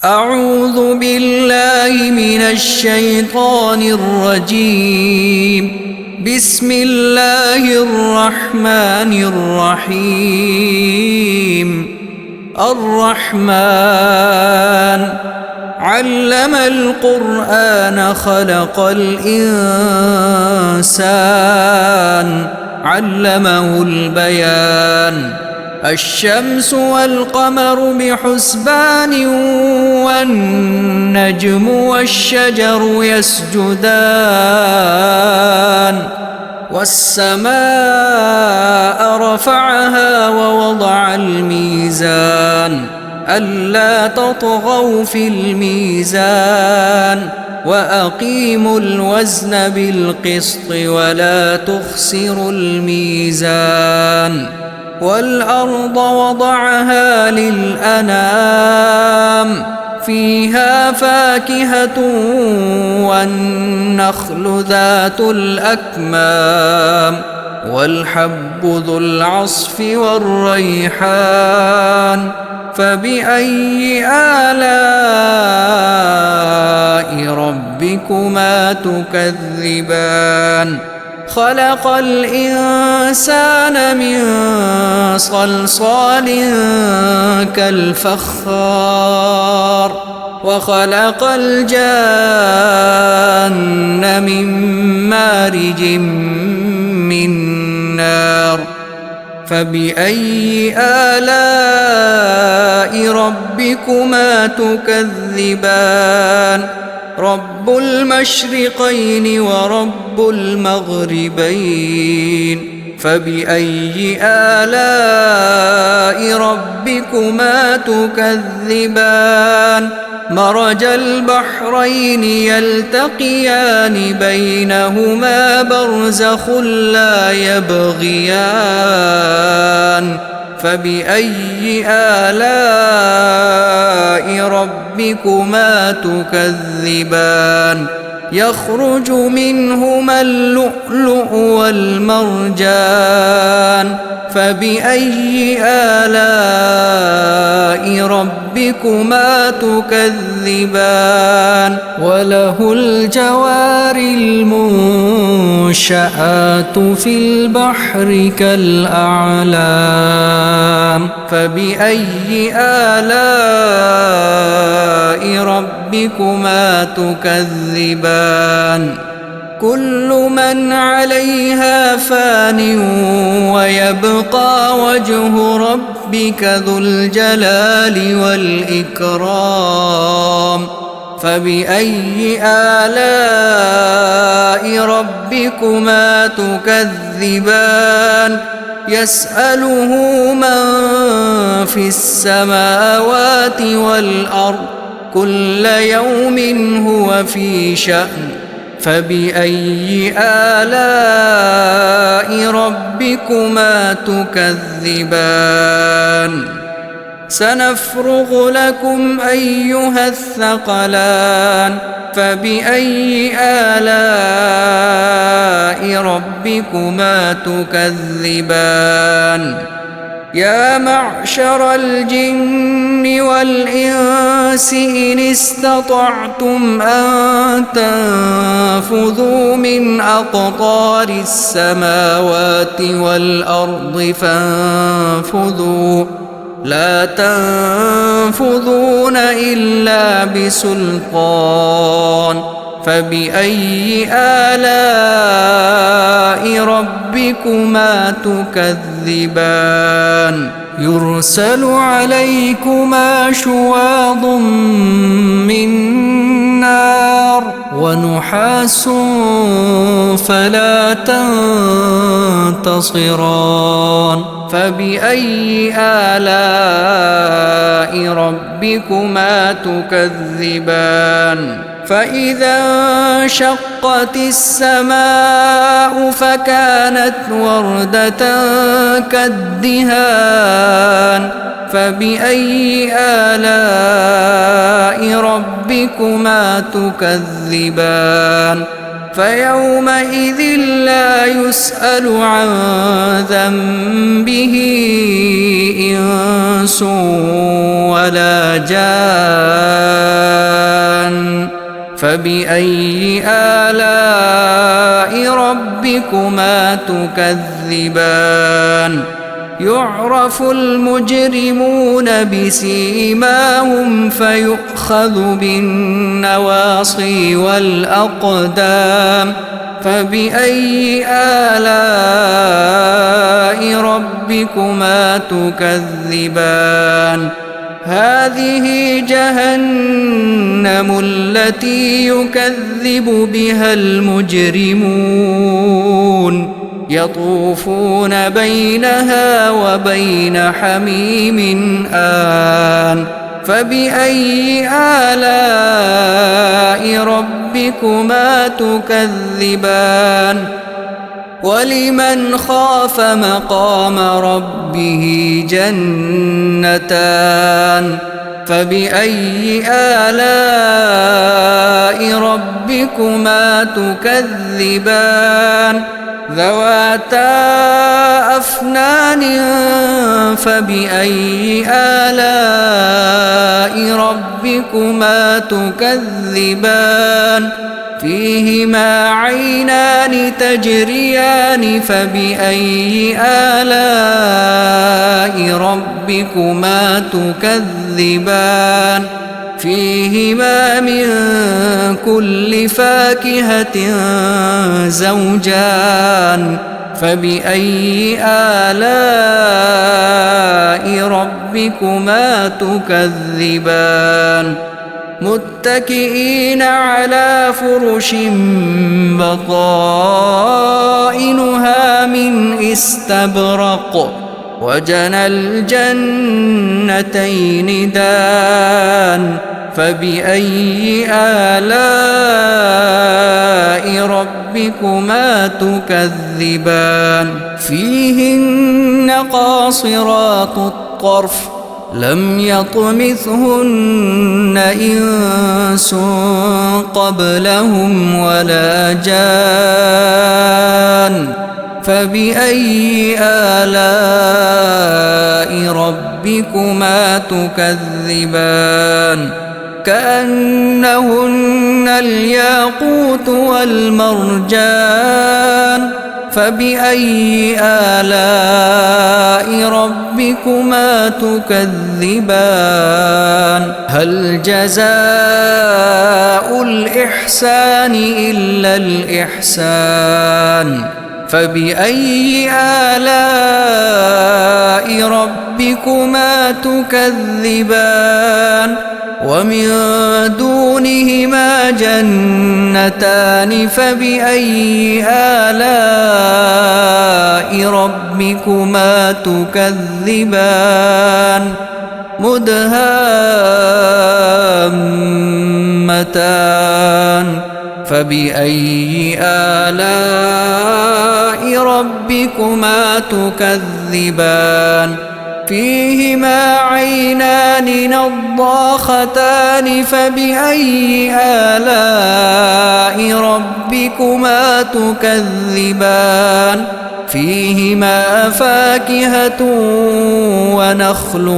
أعوذ بالله من الشيطان الرجيم. بسم الله الرحمن الرحيم. الرحمن علم القرآن خلق الإنسان علمه البيان. الشمس والقمر بحسبان والنجم والشجر يسجدان والسماء رفعها ووضع الميزان ألا تطغوا في الميزان وأقيموا الوزن بالقسط ولا تخسروا الميزان. والأرض وضعها للأنام فيها فاكهة والنخل ذات الأكمام والحب ذو العصف والريحان. فبأي آلاء ربكما تكذبان؟ خلق الإنسان من صلصال كالفخار وخلق الجان من مارج من نار. فبأي آلاء ربكما تكذبان؟ رب المشرقين ورب المغربين. فبأي آلاء ربكما تكذبان؟ مرج البحرين يلتقيان بينهما برزخ لا يبغيان. فبأي آلاء ربكما تكذبان؟ يخرج منهما اللؤلؤ والمرجان. فبأي آلاء ربكما تكذبان؟ وله الجوار المنشآت في البحر كالأعلام. فبأي آلاء ربكما تكذبان؟ كل من عليها فان ويبقى وجه ربك ذو الجلال والإكرام. فبأي آلاء ربكما تكذبان؟ يسأله من في السماوات والأرض كل يوم هو في شأن. فبأي آلاء ربكما تكذبان؟ سنفرغ لكم أيها الثقلان. فبأي آلاء ربكما تكذبان؟ يا معشر الجن والإنس إن استطعتم أن تنفذوا من أقطار السماوات والأرض فانفذوا لا تنفذون إلا بسلطان. فبأي آلاء ربكما تكذبان؟ يرسل عليكما شواظ من نار ونحاس فلا تنتصران. فبأي آلاء ربكما تكذبان؟ فإذا انشقت السماء فكانت وردة كالدهان. فبأي آلاء ربكما تكذبان؟ فيومئذ لا يسأل عن ذنبه إنس ولا جان فبأي آلاء ربكما تكذبان يعرف المجرمون بسيماهم فيؤخذ بالنواصي والأقدام فبأي آلاء ربكما تكذبان هذه جهنم التي يكذب بها المجرمون يطوفون بينها وبين حميم آن فبأي آلاء ربكما تكذبان ولمن خاف مقام ربه جنتان فبأي آلاء ربكما تكذبان ذواتا أفنان فبأي آلاء ربكما تكذبان فيهما عينان تجريان فبأي آلاء ربكما تكذبان فيهما من كل فاكهة زوجان فبأي آلاء ربكما تكذبان متكئين على فرش بطائنها من استبرق وجنى الجنتين دان فبأي آلاء ربكما تكذبان فيهن قاصرات الطرف لم يطمثهن إنس قبلهم ولا جان فبأي آلاء ربكما تكذبان كأنهن الياقوت والمرجان فبأي آلاء ربكما تكذبان هل جزاء الإحسان إلا الإحسان فبأي آلاء ربكما تكذبان ومن دونهما جنتان فبأي آلاء ربكما تكذبان مدهامتان فبأي آلاء ربكما تكذبان فيهما عينان نضاختان فبأي آلاء ربكما تكذبان فيهما فاكهة ونخل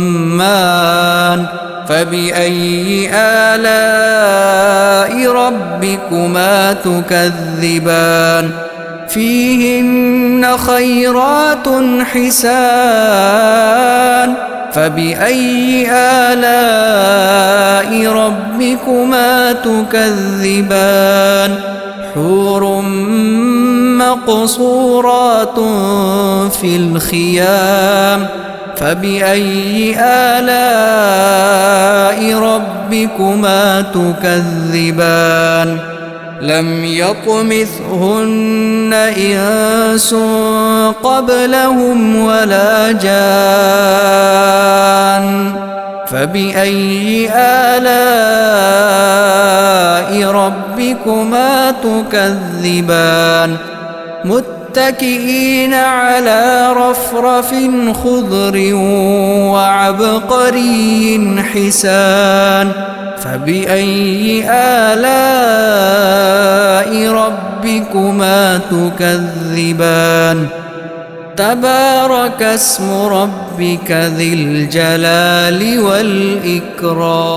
ورمان فبأي آلاء ربكما تكذبان فيهن خيرات حسان فبأي آلاء ربكما تكذبان حور مقصورات في الخيام فبأي آلاء ربكما تكذبان لم يطمثهن إنس قبلهم ولا جان فبأي آلاء ربكما تكذبان متكئين على رفرف خضر وعبقري حسان فبأي آلاء ربكما تكذبان تبارك اسم ربك ذي الجلال والإكرام